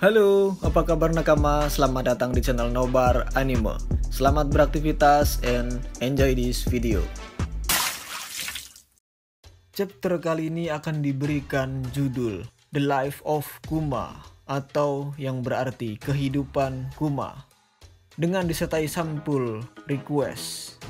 Halo, apa kabar nakama? Selamat datang di channel Nobar Anime. Selamat beraktivitas and enjoy this video. Chapter kali ini akan diberikan judul The Life of Kuma, atau yang berarti kehidupan Kuma, dengan disertai sampul request.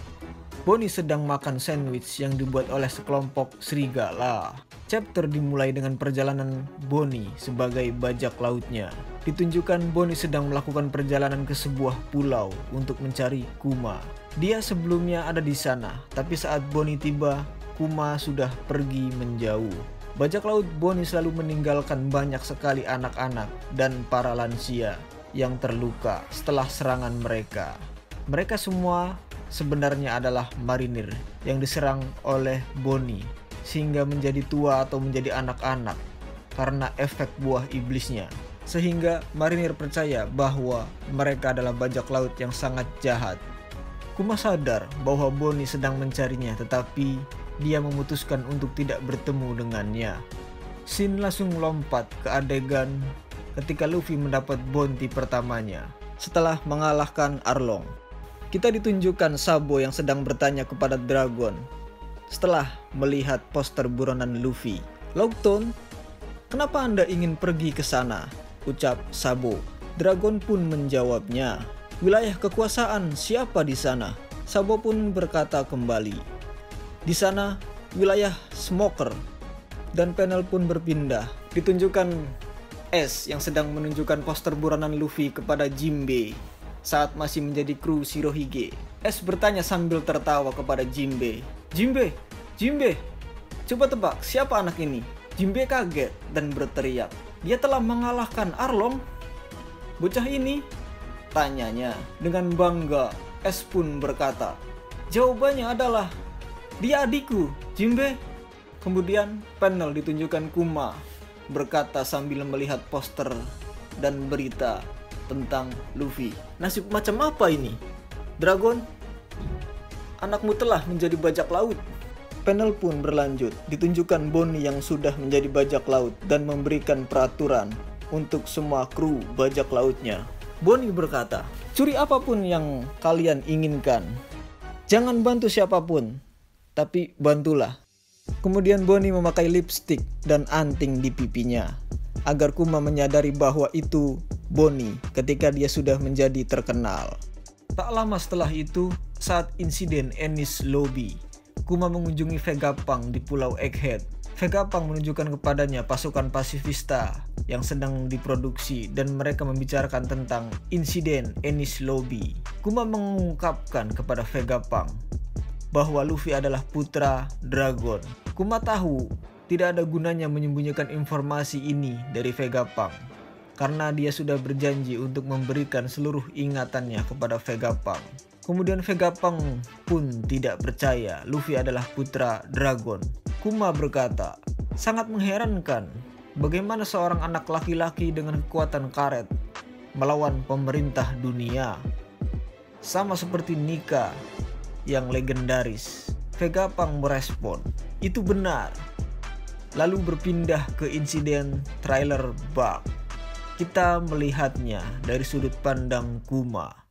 Bonnie sedang makan sandwich yang dibuat oleh sekelompok serigala. Chapter dimulai dengan perjalanan Bonnie sebagai bajak lautnya. Ditunjukkan Bonnie sedang melakukan perjalanan ke sebuah pulau untuk mencari Kuma. Dia sebelumnya ada di sana, tapi saat Bonnie tiba, Kuma sudah pergi menjauh. Bajak laut Bonnie selalu meninggalkan banyak sekali anak-anak dan para lansia yang terluka setelah serangan mereka. Mereka semua sebenarnya adalah marinir yang diserang oleh Bonnie sehingga menjadi tua atau menjadi anak-anak karena efek buah iblisnya. Sehingga marinir percaya bahwa mereka adalah bajak laut yang sangat jahat. Kuma sadar bahwa Bonnie sedang mencarinya, tetapi dia memutuskan untuk tidak bertemu dengannya. Shin langsung lompat ke adegan ketika Luffy mendapat bounty pertamanya setelah mengalahkan Arlong. Kita ditunjukkan Sabo yang sedang bertanya kepada Dragon setelah melihat poster buronan Luffy. "Logton, kenapa Anda ingin pergi ke sana?" ucap Sabo. Dragon pun menjawabnya, "Wilayah kekuasaan siapa di sana?" Sabo pun berkata kembali, "Di sana wilayah Smoker." Dan panel pun berpindah. Ditunjukkan S yang sedang menunjukkan poster buronan Luffy kepada Jinbe saat masih menjadi kru Shirohige. S bertanya sambil tertawa kepada Jinbe, Jinbe, coba tebak siapa anak ini?" Jinbe kaget dan berteriak, "Dia telah mengalahkan Arlong." "Bocah ini?" tanyanya dengan bangga. S pun berkata, "Jawabannya adalah dia adikku, Jinbe." Kemudian panel ditunjukkan Kuma berkata sambil melihat poster dan berita tentang Luffy. "Nasib macam apa ini? Dragon, anakmu telah menjadi bajak laut." Panel pun berlanjut, ditunjukkan Bonnie yang sudah menjadi bajak laut dan memberikan peraturan untuk semua kru bajak lautnya. Bonnie berkata, "Curi apapun yang kalian inginkan. Jangan bantu siapapun, tapi bantulah." Kemudian Bonnie memakai lipstik dan anting di pipinya agar Kuma menyadari bahwa itu Bonnie ketika dia sudah menjadi terkenal. Tak lama setelah itu, saat insiden Enies Lobby, Kuma mengunjungi Vegapunk di Pulau Egghead. Vegapunk menunjukkan kepadanya pasukan pasifista yang sedang diproduksi dan mereka membicarakan tentang insiden Enies Lobby. Kuma mengungkapkan kepada Vegapunk bahwa Luffy adalah putra Dragon. Kuma tahu tidak ada gunanya menyembunyikan informasi ini dari Vegapunk karena dia sudah berjanji untuk memberikan seluruh ingatannya kepada Vegapunk. Kemudian Vegapunk pun tidak percaya Luffy adalah putra Dragon. Kuma berkata, "Sangat mengherankan bagaimana seorang anak laki-laki dengan kekuatan karet melawan pemerintah dunia. Sama seperti Nika yang legendaris." Vegapunk merespon, "Itu benar." Lalu berpindah ke insiden trailer bug. Kita melihatnya dari sudut pandang Kuma.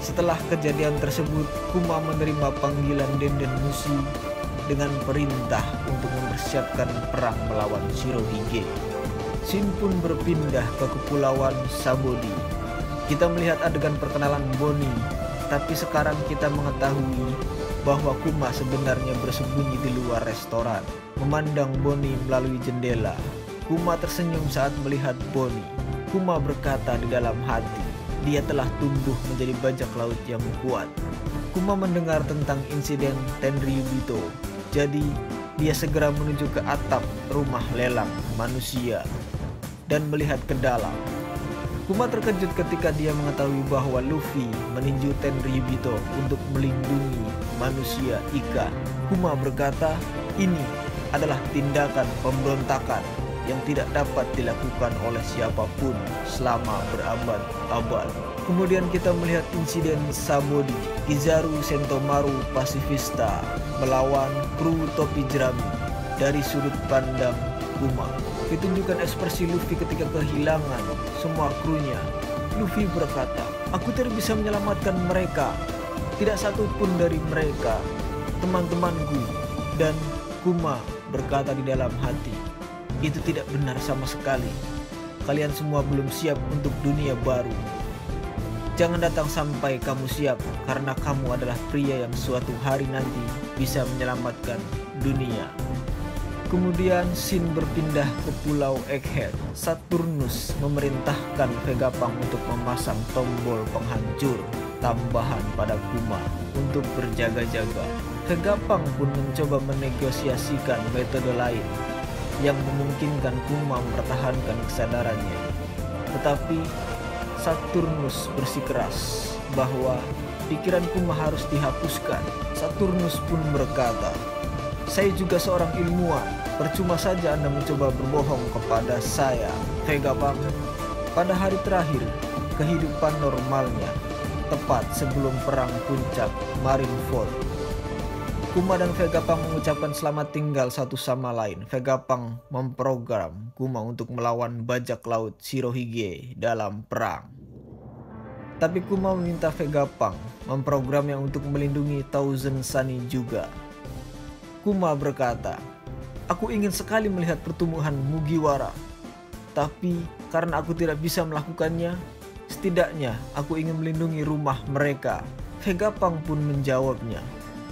Setelah kejadian tersebut, Kuma menerima panggilan Denden Mushi dengan perintah untuk mempersiapkan perang melawan Shirohige. Shin pun berpindah ke kepulauan Sabodi. Kita melihat adegan perkenalan Bonnie, tapi sekarang kita mengetahui bahwa Kuma sebenarnya bersembunyi di luar restoran, memandang Bonnie melalui jendela. Kuma tersenyum saat melihat Bonnie. Kuma berkata di dalam hati, dia telah tumbuh menjadi bajak laut yang kuat. Kuma mendengar tentang insiden Tenryubito, jadi dia segera menuju ke atap rumah lelang manusia dan melihat ke dalam. Kuma terkejut ketika dia mengetahui bahwa Luffy meninju Tenryubito untuk melindungi manusia ikan. Kuma berkata, ini adalah tindakan pemberontakan yang tidak dapat dilakukan oleh siapapun selama berabad-abad. Kemudian kita melihat insiden Sabodi, Kizaru Sentomaru Pasifista melawan kru topi jerami dari sudut pandang Kuma. Ditunjukkan ekspresi Luffy ketika kehilangan semua krunya. Luffy berkata, aku tidak bisa menyelamatkan mereka. Tidak satu pun dari mereka teman-temanku. Dan Kuma berkata di dalam hati, itu tidak benar sama sekali. Kalian semua belum siap untuk dunia baru. Jangan datang sampai kamu siap, karena kamu adalah pria yang suatu hari nanti bisa menyelamatkan dunia. Kemudian Shin berpindah ke Pulau Egghead. Saturnus memerintahkan Vegapunk untuk memasang tombol penghancur tambahan pada Kuma untuk berjaga-jaga. Vegapunk pun mencoba menegosiasikan metode lain yang memungkinkan Kuma mempertahankan kesadarannya. Tetapi Saturnus bersikeras bahwa pikiran Kuma harus dihapuskan. Saturnus pun berkata, saya juga seorang ilmuwan, percuma saja Anda mencoba berbohong kepada saya, Vegapunk. Pada hari terakhir kehidupan normalnya, tepat sebelum perang puncak Marineford, Kuma dan Vegapunk mengucapkan selamat tinggal satu sama lain. Vegapunk memprogram Kuma untuk melawan bajak laut Shirohige dalam perang. Tapi Kuma meminta Vegapunk memprogramnya untuk melindungi Thousand Sunny juga. Kuma berkata, aku ingin sekali melihat pertumbuhan Mugiwara, tapi karena aku tidak bisa melakukannya, setidaknya aku ingin melindungi rumah mereka. Vegapunk pun menjawabnya,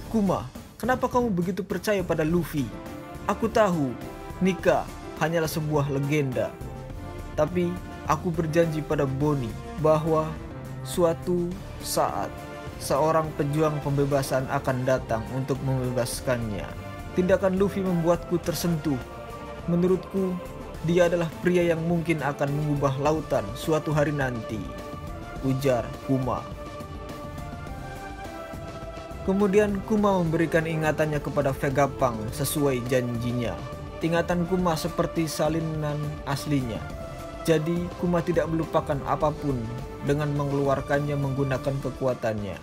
Kuma, kenapa kamu begitu percaya pada Luffy? Aku tahu Nika hanyalah sebuah legenda, tapi aku berjanji pada Bonnie bahwa suatu saat seorang pejuang pembebasan akan datang untuk membebaskannya. Tindakan Luffy membuatku tersentuh. Menurutku, dia adalah pria yang mungkin akan mengubah lautan suatu hari nanti, ujar Kuma. Kemudian Kuma memberikan ingatannya kepada Vegapunk sesuai janjinya. Ingatan Kuma seperti salinan aslinya. Jadi Kuma tidak melupakan apapun dengan mengeluarkannya menggunakan kekuatannya.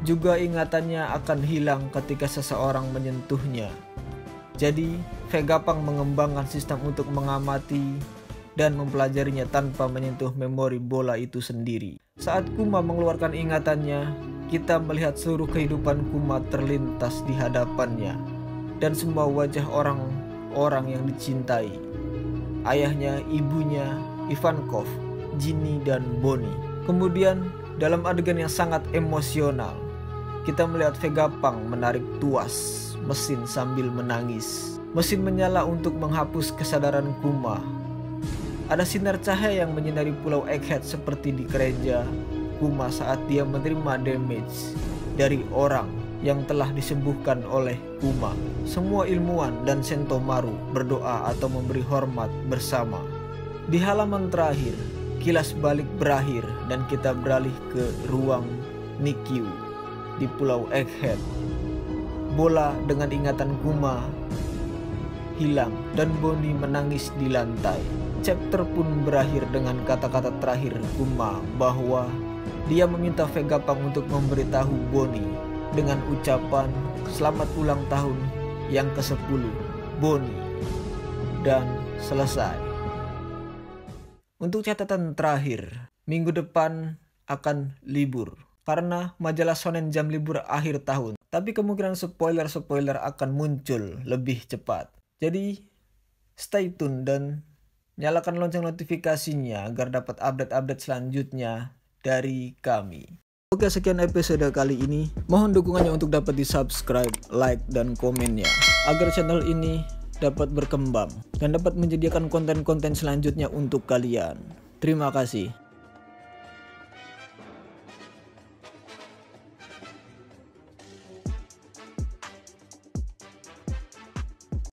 Juga ingatannya akan hilang ketika seseorang menyentuhnya. Jadi Vegapunk mengembangkan sistem untuk mengamati dan mempelajarinya tanpa menyentuh memori bola itu sendiri. Saat Kuma mengeluarkan ingatannya, kita melihat seluruh kehidupan Kuma terlintas di hadapannya dan semua wajah orang-orang yang dicintai. Ayahnya, ibunya, Ivankov, Ginny, dan Bonnie. Kemudian dalam adegan yang sangat emosional, kita melihat Vegapunk menarik tuas mesin sambil menangis. Mesin menyala untuk menghapus kesadaran Kuma. Ada sinar cahaya yang menyinari Pulau Egghead seperti di gereja Kuma saat dia menerima damage dari orang yang telah disembuhkan oleh Kuma. Semua ilmuwan dan Sentomaru berdoa atau memberi hormat bersama. Di halaman terakhir, kilas balik berakhir dan kita beralih ke ruang Nikyu di Pulau Egghead. Bola dengan ingatan Kuma hilang dan Bonnie menangis di lantai. Chapter pun berakhir dengan kata-kata terakhir Kuma bahwa dia meminta Vegapunk untuk memberitahu Bonnie dengan ucapan selamat ulang tahun yang ke-10 Bonnie, dan selesai. Untuk catatan terakhir, minggu depan akan libur karena majalah Shonen Jump libur akhir tahun, tapi kemungkinan spoiler akan muncul lebih cepat. Jadi stay tune dan nyalakan lonceng notifikasinya agar dapat update-update selanjutnya dari kami. Oke, sekian episode kali ini. Mohon dukungannya untuk dapat di-subscribe, like, dan komennya agar channel ini dapat berkembang dan dapat menyediakan konten-konten selanjutnya untuk kalian. Terima kasih.